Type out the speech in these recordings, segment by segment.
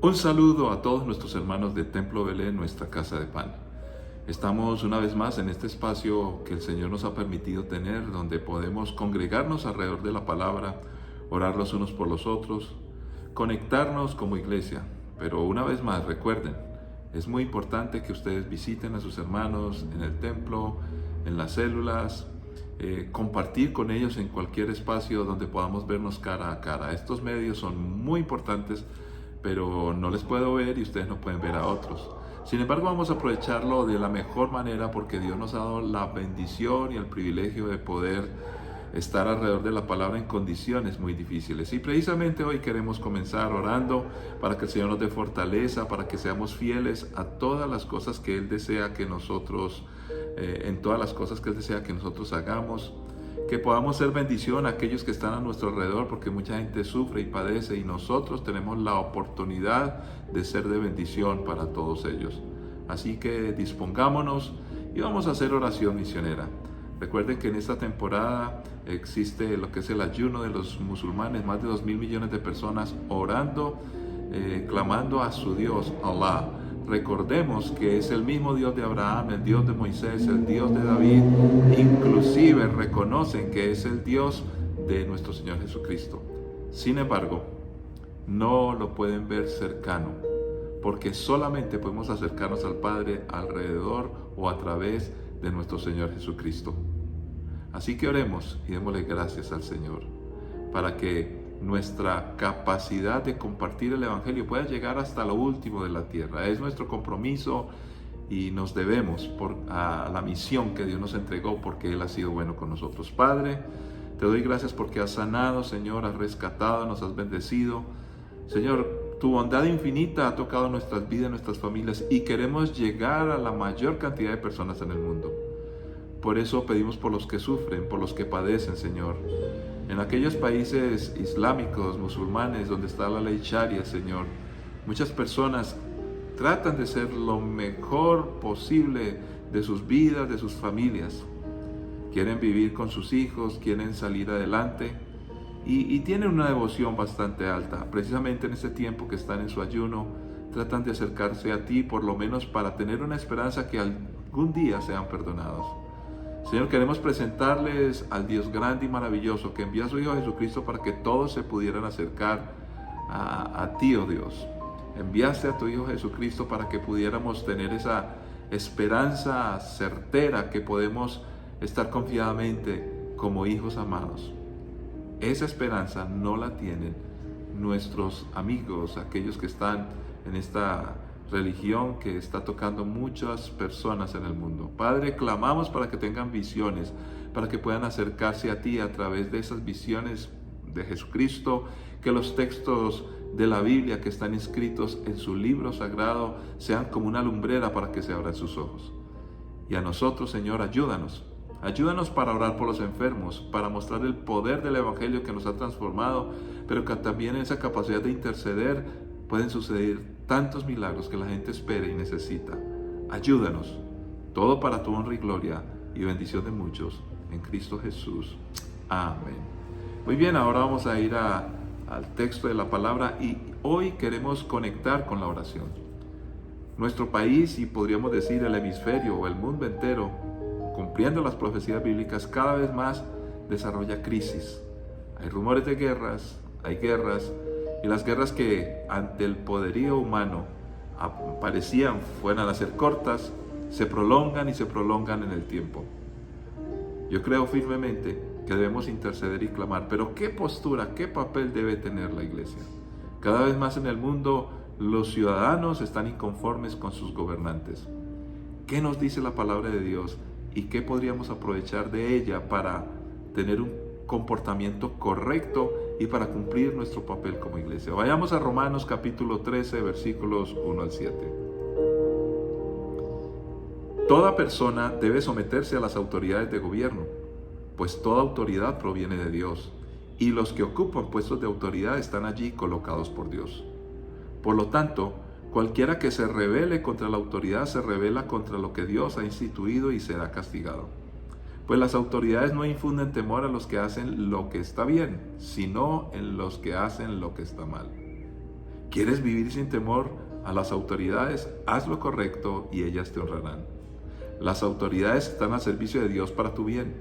Un saludo a todos nuestros hermanos de Templo Belén, nuestra casa de pan. Estamos una vez más en este espacio que el Señor nos ha permitido tener, donde podemos congregarnos alrededor de la palabra, orar los unos por los otros, conectarnos como iglesia. Pero una vez más, recuerden, es muy importante que ustedes visiten a sus hermanos en el templo, en las células, compartir con ellos en cualquier espacio donde podamos vernos cara a cara. Estos medios son muy importantes, pero no les puedo ver y ustedes no pueden ver a otros. Sin embargo, vamos a aprovecharlo de la mejor manera porque Dios nos ha dado la bendición y el privilegio de poder estar alrededor de la palabra en condiciones muy difíciles. Y precisamente hoy queremos comenzar orando para que el Señor nos dé fortaleza, para que seamos fieles a todas las cosas que Él desea que nosotros, en todas las cosas que Él desea que nosotros hagamos. Que podamos ser bendición a aquellos que están a nuestro alrededor, porque mucha gente sufre y padece y nosotros tenemos la oportunidad de ser de bendición para todos ellos. Así que dispongámonos y vamos a hacer oración misionera. Recuerden que en esta temporada existe lo que es el ayuno de los musulmanes, más de 2.000 millones de personas orando, clamando a su Dios, Allah. Recordemos que es el mismo Dios de Abraham, el Dios de Moisés, el Dios de David. Inclusive reconocen que es el Dios de nuestro Señor Jesucristo. Sin embargo, no lo pueden ver cercano, porque solamente podemos acercarnos al Padre alrededor o a través de nuestro Señor Jesucristo. Así que oremos y démosle gracias al Señor para que nuestra capacidad de compartir el Evangelio pueda llegar hasta lo último de la tierra. Es nuestro compromiso y nos debemos a la misión que Dios nos entregó, porque Él ha sido bueno con nosotros. Padre, te doy gracias porque has sanado, Señor, has rescatado, nos has bendecido. Señor, tu bondad infinita ha tocado nuestras vidas, nuestras familias, y queremos llegar a la mayor cantidad de personas en el mundo. Por eso pedimos por los que sufren, por los que padecen, Señor. En aquellos países islámicos, musulmanes, donde está la ley Sharia, Señor, muchas personas tratan de ser lo mejor posible de sus vidas, de sus familias. Quieren vivir con sus hijos, quieren salir adelante y tienen una devoción bastante alta. Precisamente en este tiempo que están en su ayuno, tratan de acercarse a ti, por lo menos para tener una esperanza que algún día sean perdonados. Señor, queremos presentarles al Dios grande y maravilloso que envió a su Hijo Jesucristo para que todos se pudieran acercar a ti, oh Dios. Enviaste a tu Hijo Jesucristo para que pudiéramos tener esa esperanza certera que podemos estar confiadamente como hijos amados. Esa esperanza no la tienen nuestros amigos, aquellos que están en esta religión que está tocando muchas personas en el mundo. Padre, clamamos para que tengan visiones, para que puedan acercarse a ti a través de esas visiones de Jesucristo, que los textos de la Biblia que están inscritos en su libro sagrado sean como una lumbrera para que se abran sus ojos. Y a nosotros, Señor, ayúdanos para orar por los enfermos, para mostrar el poder del Evangelio que nos ha transformado, pero que también en esa capacidad de interceder pueden suceder tantos milagros que la gente espera y necesita. Ayúdanos, todo para tu honra y gloria y bendición de muchos, en Cristo Jesús. Amén. Muy bien, ahora vamos a ir al texto de la palabra y hoy queremos conectar con la oración. Nuestro país, y podríamos decir el hemisferio o el mundo entero, cumpliendo las profecías bíblicas, cada vez más desarrolla crisis. Hay rumores de guerras, hay guerras, y las guerras que ante el poderío humano parecían fueran a ser cortas, se prolongan y se prolongan en el tiempo. Yo creo firmemente que debemos interceder y clamar, pero ¿qué postura, qué papel debe tener la iglesia? Cada vez más en el mundo los ciudadanos están inconformes con sus gobernantes. ¿Qué nos dice la palabra de Dios y qué podríamos aprovechar de ella para tener un comportamiento correcto y para cumplir nuestro papel como iglesia? Vayamos a Romanos capítulo 13, versículos 1 al 7. Toda persona debe someterse a las autoridades de gobierno, pues toda autoridad proviene de Dios, y los que ocupan puestos de autoridad están allí colocados por Dios. Por lo tanto, cualquiera que se rebele contra la autoridad se rebela contra lo que Dios ha instituido y será castigado. Pues las autoridades no infunden temor a los que hacen lo que está bien, sino en los que hacen lo que está mal. ¿Quieres vivir sin temor a las autoridades? Haz lo correcto y ellas te honrarán. Las autoridades están al servicio de Dios para tu bien.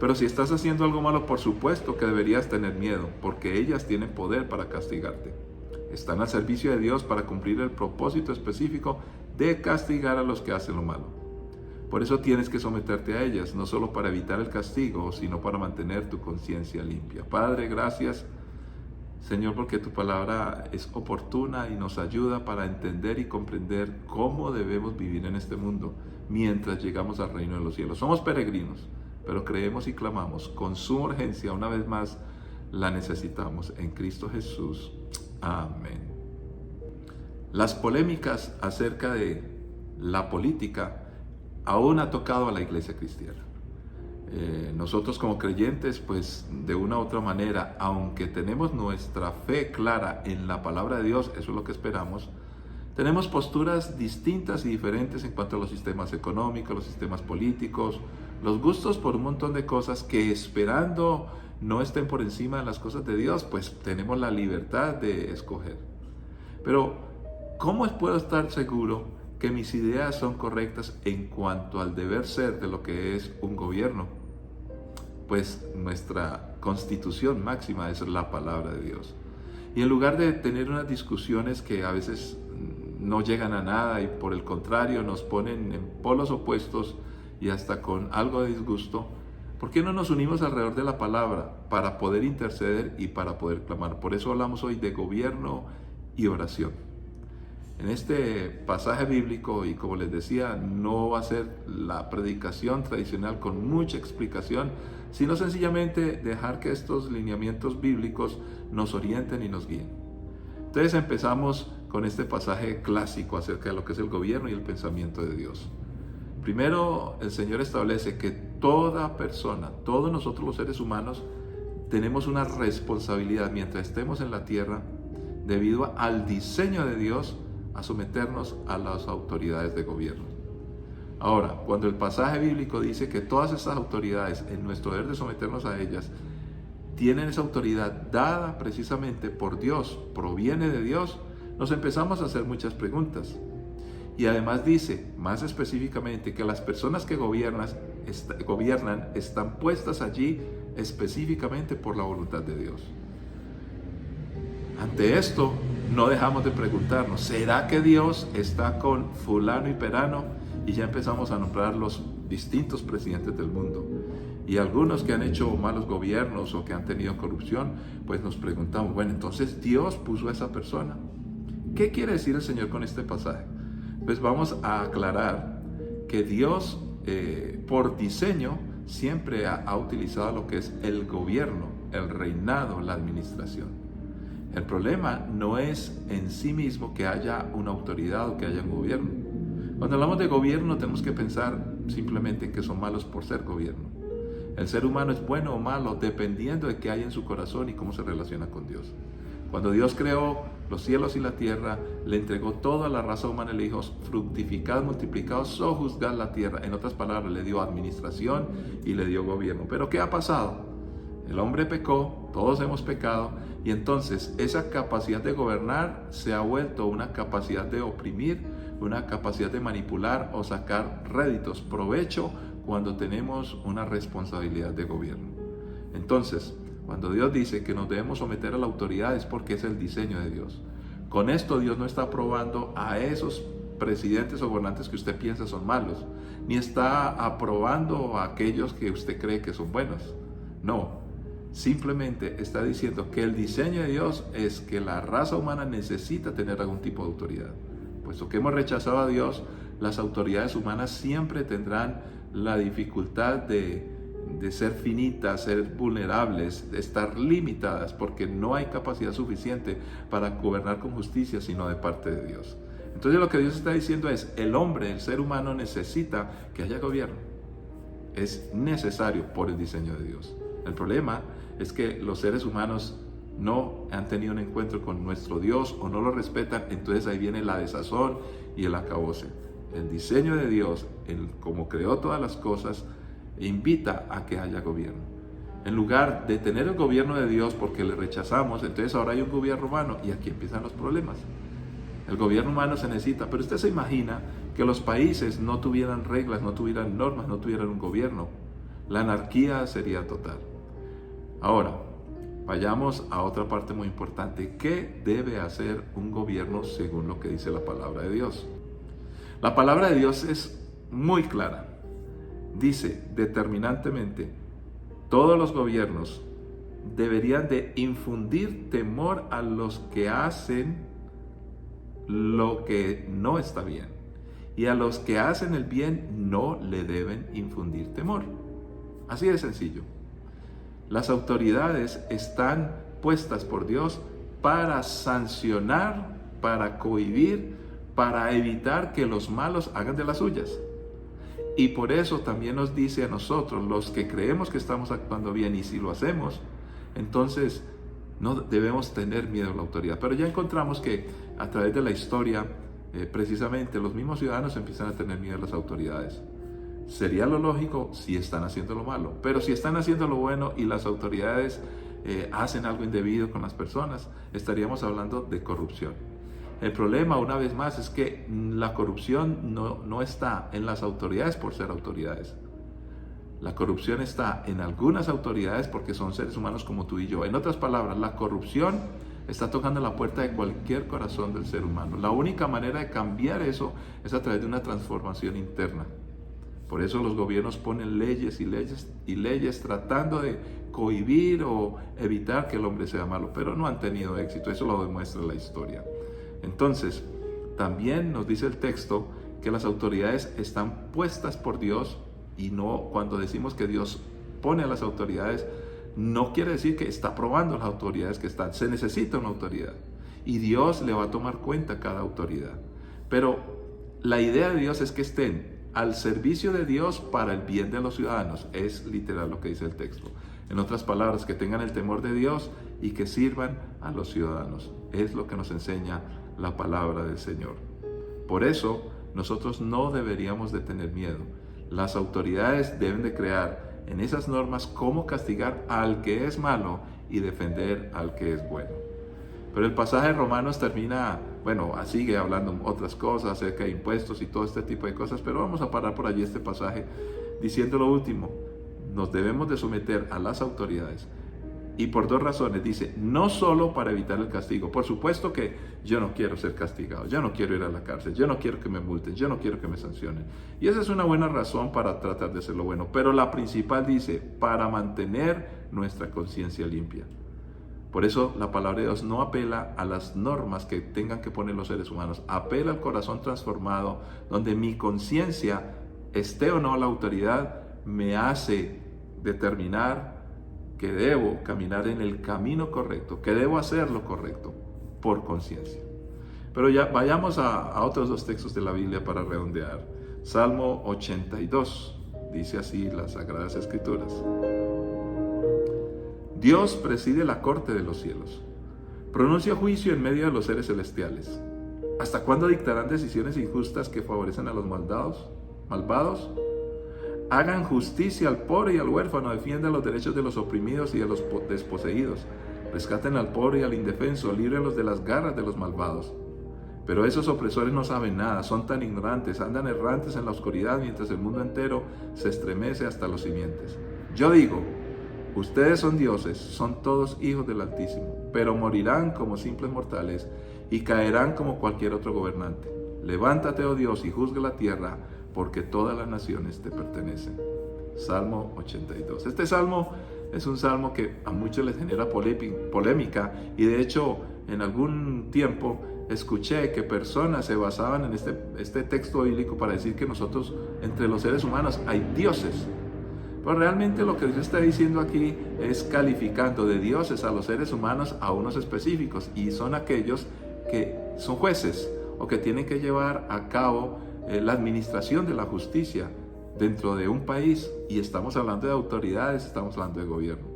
Pero si estás haciendo algo malo, por supuesto que deberías tener miedo, porque ellas tienen poder para castigarte. Están al servicio de Dios para cumplir el propósito específico de castigar a los que hacen lo malo. Por eso tienes que someterte a ellas, no solo para evitar el castigo, sino para mantener tu conciencia limpia. Padre, gracias, Señor, porque tu palabra es oportuna y nos ayuda para entender y comprender cómo debemos vivir en este mundo mientras llegamos al reino de los cielos. Somos peregrinos, pero creemos y clamamos con suma urgencia, una vez más, la necesitamos en Cristo Jesús. Amén. Las polémicas acerca de la política aún ha tocado a la iglesia cristiana. Nosotros como creyentes, pues de una u otra manera, aunque tenemos nuestra fe clara en la palabra de Dios, eso es lo que esperamos, tenemos posturas distintas y diferentes en cuanto a los sistemas económicos, los sistemas políticos, los gustos por un montón de cosas que, esperando no estén por encima de las cosas de Dios, pues tenemos la libertad de escoger. Pero, ¿cómo puedo estar seguro que mis ideas son correctas en cuanto al deber ser de lo que es un gobierno? Pues nuestra constitución máxima es la palabra de Dios. Y en lugar de tener unas discusiones que a veces no llegan a nada y por el contrario nos ponen en polos opuestos y hasta con algo de disgusto, ¿por qué no nos unimos alrededor de la palabra para poder interceder y para poder clamar? Por eso hablamos hoy de gobierno y oración. En este pasaje bíblico, y como les decía, no va a ser la predicación tradicional con mucha explicación, sino sencillamente dejar que estos lineamientos bíblicos nos orienten y nos guíen. Entonces empezamos con este pasaje clásico acerca de lo que es el gobierno y el pensamiento de Dios. Primero, el Señor establece que toda persona, todos nosotros los seres humanos, tenemos una responsabilidad mientras estemos en la tierra, debido al diseño de Dios, a someternos a las autoridades de gobierno. Ahora, cuando el pasaje bíblico dice que todas esas autoridades, en nuestro deber de someternos a ellas, tienen esa autoridad dada precisamente por Dios, proviene de Dios, nos empezamos a hacer muchas preguntas. Y además dice, más específicamente, que las personas que gobiernan están puestas allí específicamente por la voluntad de Dios. Ante esto, no dejamos de preguntarnos, ¿será que Dios está con fulano y perano? Y ya empezamos a nombrar los distintos presidentes del mundo. Y algunos que han hecho malos gobiernos o que han tenido corrupción, pues nos preguntamos, bueno, entonces Dios puso a esa persona. ¿Qué quiere decir el Señor con este pasaje? Pues vamos a aclarar que Dios, por diseño, siempre ha utilizado lo que es el gobierno, el reinado, la administración. El problema no es en sí mismo que haya una autoridad o que haya un gobierno. Cuando hablamos de gobierno tenemos que pensar simplemente en que son malos por ser gobierno. El ser humano es bueno o malo dependiendo de qué hay en su corazón y cómo se relaciona con Dios. Cuando Dios creó los cielos y la tierra, le entregó toda la raza humana y le dijo, fructificad, multiplicad, sojuzgad la tierra. En otras palabras, le dio administración y le dio gobierno. Pero ¿qué ha pasado? El hombre pecó, todos hemos pecado, y entonces esa capacidad de gobernar se ha vuelto una capacidad de oprimir, una capacidad de manipular o sacar réditos, provecho, cuando tenemos una responsabilidad de gobierno. Entonces, cuando Dios dice que nos debemos someter a la autoridad es porque es el diseño de Dios. Con esto Dios no está aprobando a esos presidentes o gobernantes que usted piensa son malos, ni está aprobando a aquellos que usted cree que son buenos. No, simplemente está diciendo que el diseño de Dios es que la raza humana necesita tener algún tipo de autoridad. Puesto que hemos rechazado a Dios, las autoridades humanas siempre tendrán la dificultad de ser finitas, ser vulnerables, de estar limitadas, porque no hay capacidad suficiente para gobernar con justicia, sino de parte de Dios. Entonces lo que Dios está diciendo es, el hombre, el ser humano necesita que haya gobierno. Es necesario por el diseño de Dios. El problema es que los seres humanos no han tenido un encuentro con nuestro Dios o no lo respetan, entonces ahí viene la desazón y el acabose. El diseño de Dios, como creó todas las cosas, invita a que haya gobierno. En lugar de tener el gobierno de Dios porque le rechazamos, entonces ahora hay un gobierno humano y aquí empiezan los problemas. El gobierno humano se necesita, pero usted se imagina que los países no tuvieran reglas, no tuvieran normas, no tuvieran un gobierno. La anarquía sería total. Ahora, vayamos a otra parte muy importante. ¿Qué debe hacer un gobierno según lo que dice la palabra de Dios? La palabra de Dios es muy clara. Dice determinantemente, todos los gobiernos deberían de infundir temor a los que hacen lo que no está bien. Y a los que hacen el bien no le deben infundir temor. Así de sencillo. Las autoridades están puestas por Dios para sancionar, para cohibir, para evitar que los malos hagan de las suyas. Y por eso también nos dice a nosotros, los que creemos que estamos actuando bien, y si lo hacemos, entonces no debemos tener miedo a la autoridad. Pero ya encontramos que a través de la historia, precisamente los mismos ciudadanos empiezan a tener miedo a las autoridades. Sería lo lógico si están haciendo lo malo, pero si están haciendo lo bueno y las autoridades hacen algo indebido con las personas, estaríamos hablando de corrupción. El problema, una vez más, es que la corrupción no está en las autoridades por ser autoridades. La corrupción está en algunas autoridades porque son seres humanos como tú y yo. En otras palabras, la corrupción está tocando la puerta de cualquier corazón del ser humano. La única manera de cambiar eso es a través de una transformación interna. Por eso los gobiernos ponen leyes y leyes y leyes tratando de cohibir o evitar que el hombre sea malo, pero no han tenido éxito. Eso lo demuestra la historia. Entonces, también nos dice el texto que las autoridades están puestas por Dios, y no, cuando decimos que Dios pone a las autoridades, no quiere decir que está aprobando las autoridades que están. Se necesita una autoridad y Dios le va a tomar cuenta a cada autoridad. Pero la idea de Dios es que estén al servicio de Dios para el bien de los ciudadanos. Es literal lo que dice el texto. En otras palabras, que tengan el temor de Dios y que sirvan a los ciudadanos. Es lo que nos enseña la palabra del Señor. Por eso, nosotros no deberíamos de tener miedo. Las autoridades deben de crear en esas normas cómo castigar al que es malo y defender al que es bueno. Pero el pasaje de Romanos termina, sigue hablando otras cosas acerca de impuestos y todo este tipo de cosas, pero vamos a parar por allí este pasaje diciendo lo último. Nos debemos de someter a las autoridades. Y por dos razones, dice, no solo para evitar el castigo. Por supuesto que yo no quiero ser castigado, yo no quiero ir a la cárcel, yo no quiero que me multen, yo no quiero que me sancionen. Y esa es una buena razón para tratar de hacer lo bueno. Pero la principal dice, para mantener nuestra conciencia limpia. Por eso la palabra de Dios no apela a las normas que tengan que poner los seres humanos, apela al corazón transformado, donde mi conciencia, esté o no la autoridad, me hace determinar que debo caminar en el camino correcto, que debo hacer lo correcto por conciencia. Pero ya vayamos a otros dos textos de la Biblia para redondear. Salmo 82, dice así las Sagradas Escrituras. Dios preside la corte de los cielos, pronuncia juicio en medio de los seres celestiales. ¿Hasta cuándo dictarán decisiones injustas que favorecen a los malvados? Hagan justicia al pobre y al huérfano, defiendan los derechos de los oprimidos y de los desposeídos. Rescaten al pobre y al indefenso, líbrenlos de las garras de los malvados. Pero esos opresores no saben nada, son tan ignorantes, andan errantes en la oscuridad mientras el mundo entero se estremece hasta los simientes. Yo digo, ustedes son dioses, son todos hijos del Altísimo, pero morirán como simples mortales y caerán como cualquier otro gobernante. Levántate, oh Dios, y juzga la tierra, porque todas las naciones te pertenecen. Salmo 82. Este salmo es un salmo que a muchos les genera polémica, y de hecho en algún tiempo escuché que personas se basaban en este texto bíblico para decir que nosotros, entre los seres humanos, hay dioses. Pero realmente lo que Dios está diciendo aquí es calificando de dioses a los seres humanos a unos específicos, y son aquellos que son jueces o que tienen que llevar a cabo la administración de la justicia dentro de un país, y estamos hablando de autoridades, estamos hablando de gobierno.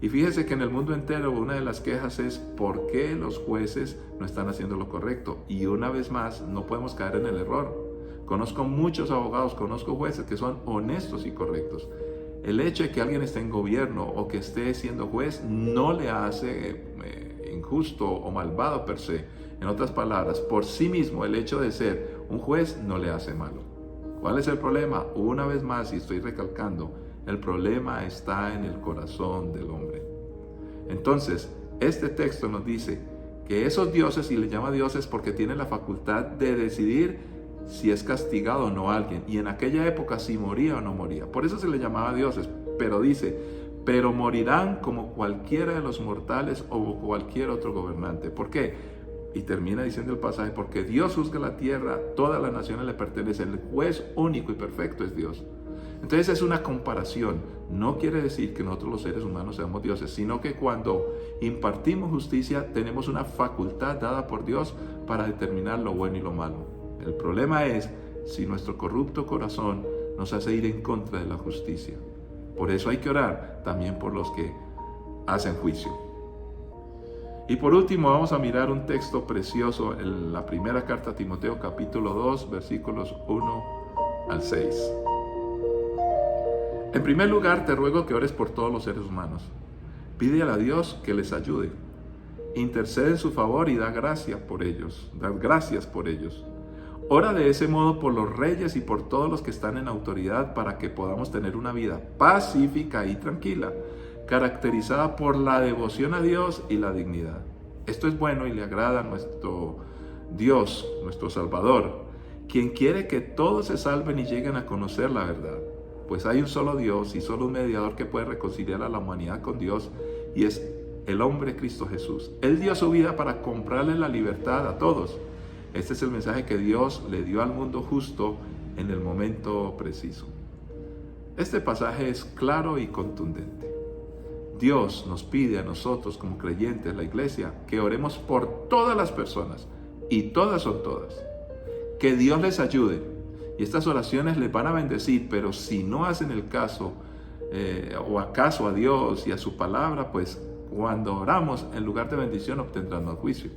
Y fíjese que en el mundo entero una de las quejas es ¿por qué los jueces no están haciendo lo correcto? Y una vez más, no podemos caer en el error. Conozco muchos abogados, conozco jueces que son honestos y correctos. El hecho de que alguien esté en gobierno o que esté siendo juez no le hace injusto o malvado per se. En otras palabras, por sí mismo el hecho de ser un juez no le hace malo. ¿Cuál es el problema? Una vez más, y estoy recalcando, el problema está en el corazón del hombre. Entonces, este texto nos dice que esos dioses, y le llama dioses porque tienen la facultad de decidir si es castigado o no alguien, y en aquella época si moría o no moría. Por eso se le llamaba dioses, pero dice, pero morirán como cualquiera de los mortales o cualquier otro gobernante. ¿Por qué? Y termina diciendo el pasaje, porque Dios juzga la tierra, todas las naciones le pertenecen, el juez único y perfecto es Dios. Entonces es una comparación, no quiere decir que nosotros los seres humanos seamos dioses, sino que cuando impartimos justicia tenemos una facultad dada por Dios para determinar lo bueno y lo malo. El problema es si nuestro corrupto corazón nos hace ir en contra de la justicia. Por eso hay que orar también por los que hacen juicio. Y por último vamos a mirar un texto precioso en la primera carta a Timoteo capítulo 2 versículos 1 al 6. En primer lugar, te ruego que ores por todos los seres humanos. Pídele a Dios que les ayude. Intercede en su favor y da gracias por ellos. Ora de ese modo por los reyes y por todos los que están en autoridad para que podamos tener una vida pacífica y tranquila, caracterizada por la devoción a Dios y la dignidad. Esto es bueno y le agrada a nuestro Dios, nuestro Salvador, quien quiere que todos se salven y lleguen a conocer la verdad. Pues hay un solo Dios y solo un mediador que puede reconciliar a la humanidad con Dios, y es el hombre Cristo Jesús. Él dio su vida para comprarle la libertad a todos. Este es el mensaje que Dios le dio al mundo justo en el momento preciso. Este pasaje es claro y contundente. Dios nos pide a nosotros como creyentes, la iglesia, que oremos por todas las personas, y todas son todas. Que Dios les ayude. Y estas oraciones les van a bendecir, pero si no hacen el caso o acaso a Dios y a su palabra, pues cuando oramos, en lugar de bendición obtendrán más juicio.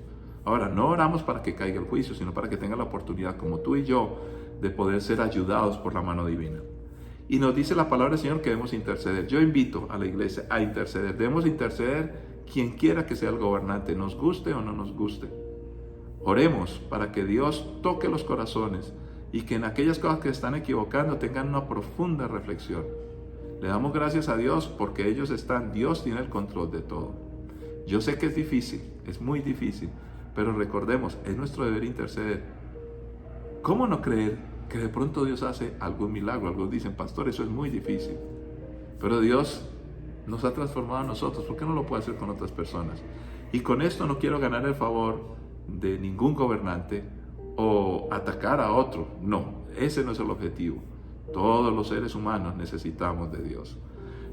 Ahora, no oramos para que caiga el juicio, sino para que tenga la oportunidad, como tú y yo, de poder ser ayudados por la mano divina. Y nos dice la palabra del Señor que debemos interceder. Yo invito a la iglesia a interceder. Debemos interceder quien quiera que sea el gobernante, nos guste o no nos guste. Oremos para que Dios toque los corazones y que en aquellas cosas que están equivocando tengan una profunda reflexión. Le damos gracias a Dios porque Dios tiene el control de todo. Yo sé que es difícil, es muy difícil, pero recordemos, es nuestro deber interceder. ¿Cómo no creer que de pronto Dios hace algún milagro? Algunos dicen, pastor, eso es muy difícil. Pero Dios nos ha transformado a nosotros, ¿por qué no lo puede hacer con otras personas? Y con esto no quiero ganar el favor de ningún gobernante o atacar a otro. No, ese no es el objetivo. Todos los seres humanos necesitamos de Dios.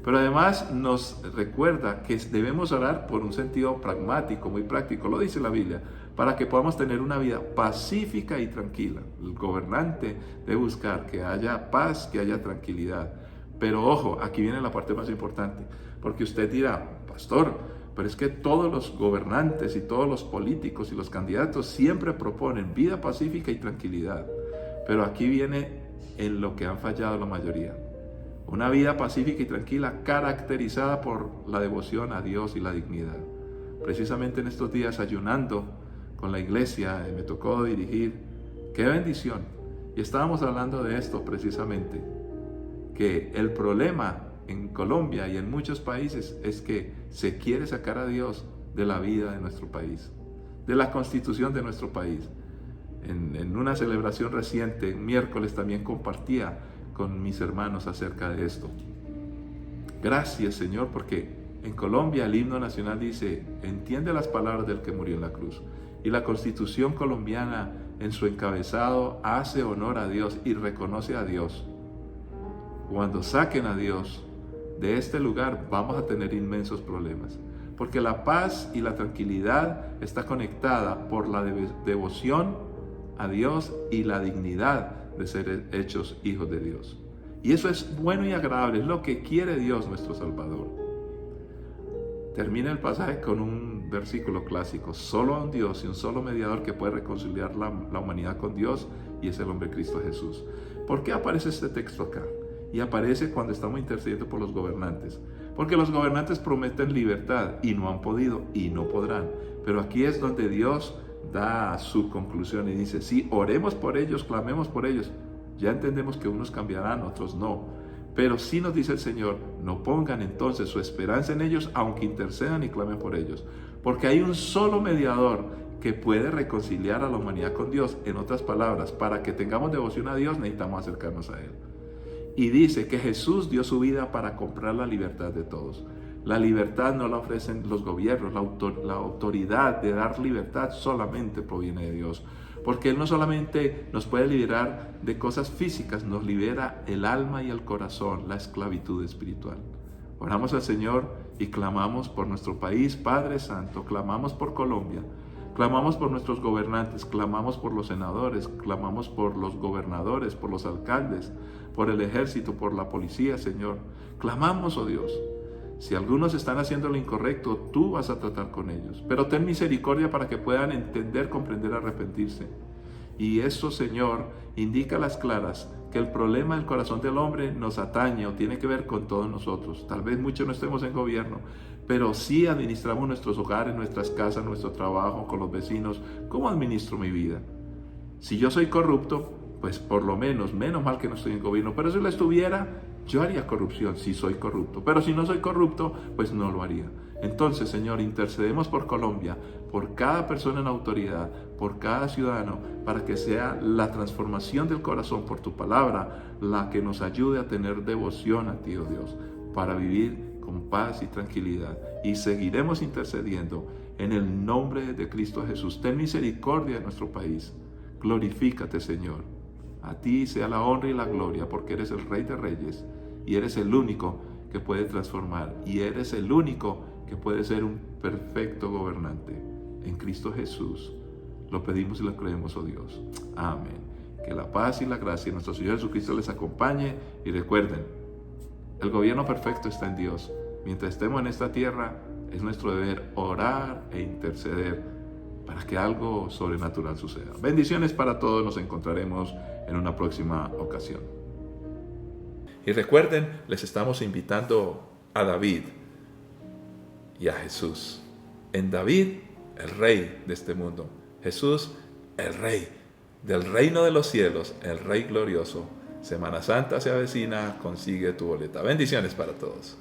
Pero además nos recuerda que debemos orar por un sentido pragmático, muy práctico, lo dice la Biblia, para que podamos tener una vida pacífica y tranquila. El gobernante debe buscar que haya paz, que haya tranquilidad. Pero ojo, aquí viene la parte más importante, porque usted dirá, pastor, pero es que todos los gobernantes y todos los políticos y los candidatos siempre proponen vida pacífica y tranquilidad. Pero aquí viene en lo que han fallado la mayoría. Una vida pacífica y tranquila caracterizada por la devoción a Dios y la dignidad. Precisamente en estos días ayunando con la iglesia me tocó dirigir. ¡Qué bendición! Y estábamos hablando de esto precisamente, que el problema en Colombia y en muchos países es que se quiere sacar a Dios de la vida de nuestro país, de la constitución de nuestro país. En una celebración reciente, miércoles, también compartía con mis hermanos acerca de esto. Gracias, Señor, porque en Colombia el himno nacional dice, entiende las palabras del que murió en la cruz. Y la Constitución colombiana en su encabezado hace honor a Dios y reconoce a Dios. Cuando saquen a Dios de este lugar vamos a tener inmensos problemas, porque la paz y la tranquilidad está conectada por la devoción a Dios y la dignidad de ser hechos hijos de Dios. Y eso es bueno y agradable, es lo que quiere Dios nuestro Salvador. Termina el pasaje con un versículo clásico: solo a un Dios y un solo mediador que puede reconciliar la humanidad con Dios, y es el hombre Cristo Jesús. ¿Por qué aparece este texto acá? y aparece cuando estamos intercediendo por los gobernantes. Porque los gobernantes prometen libertad y no han podido y no podrán. Pero aquí es donde Dios da su conclusión y dice, sí, oremos por ellos, clamemos por ellos. Ya entendemos que unos cambiarán, otros no. Pero sí nos dice el Señor, no pongan entonces su esperanza en ellos, aunque intercedan y clamen por ellos. Porque hay un solo mediador que puede reconciliar a la humanidad con Dios. En otras palabras, para que tengamos devoción a Dios necesitamos acercarnos a Él. Y dice que Jesús dio su vida para comprar la libertad de todos. La libertad no la ofrecen los gobiernos, la autoridad de dar libertad solamente proviene de Dios. Porque Él no solamente nos puede liberar de cosas físicas, nos libera el alma y el corazón, la esclavitud espiritual. Oramos al Señor y clamamos por nuestro país, Padre Santo, clamamos por Colombia, clamamos por nuestros gobernantes, clamamos por los senadores, clamamos por los gobernadores, por los alcaldes, por el ejército, por la policía, Señor. Clamamos, oh Dios. Si algunos están haciendo lo incorrecto, tú vas a tratar con ellos. Pero ten misericordia para que puedan entender, comprender, arrepentirse. Y eso, Señor, indica a las claras que el problema del corazón del hombre nos atañe o tiene que ver con todos nosotros. Tal vez muchos no estemos en gobierno, pero sí administramos nuestros hogares, nuestras casas, nuestro trabajo, con los vecinos. ¿Cómo administro mi vida? Si yo soy corrupto, pues por lo menos mal que no estoy en gobierno. Pero si lo estuviera, yo haría corrupción si soy corrupto. Pero si no soy corrupto, pues no lo haría. Entonces, Señor, intercedemos por Colombia, por cada persona en autoridad, por cada ciudadano, para que sea la transformación del corazón por tu palabra la que nos ayude a tener devoción a ti, oh Dios, para vivir con paz y tranquilidad. Y seguiremos intercediendo en el nombre de Cristo Jesús. Ten misericordia de nuestro país. Glorifícate, Señor. A ti sea la honra y la gloria, porque eres el Rey de Reyes y eres el único que puede transformar y eres el único que puede ser un perfecto gobernante. En Cristo Jesús lo pedimos y lo creemos, oh Dios. Amén. Que la paz y la gracia de nuestro Señor Jesucristo les acompañe y recuerden, el gobierno perfecto está en Dios. Mientras estemos en esta tierra, es nuestro deber orar e interceder para que algo sobrenatural suceda. Bendiciones para todos, nos encontraremos en una próxima ocasión. Y recuerden, les estamos invitando a David y a Jesús. En David, el rey de este mundo. Jesús, el rey del reino de los cielos, el rey glorioso. Semana Santa se avecina, consigue tu boleta. Bendiciones para todos.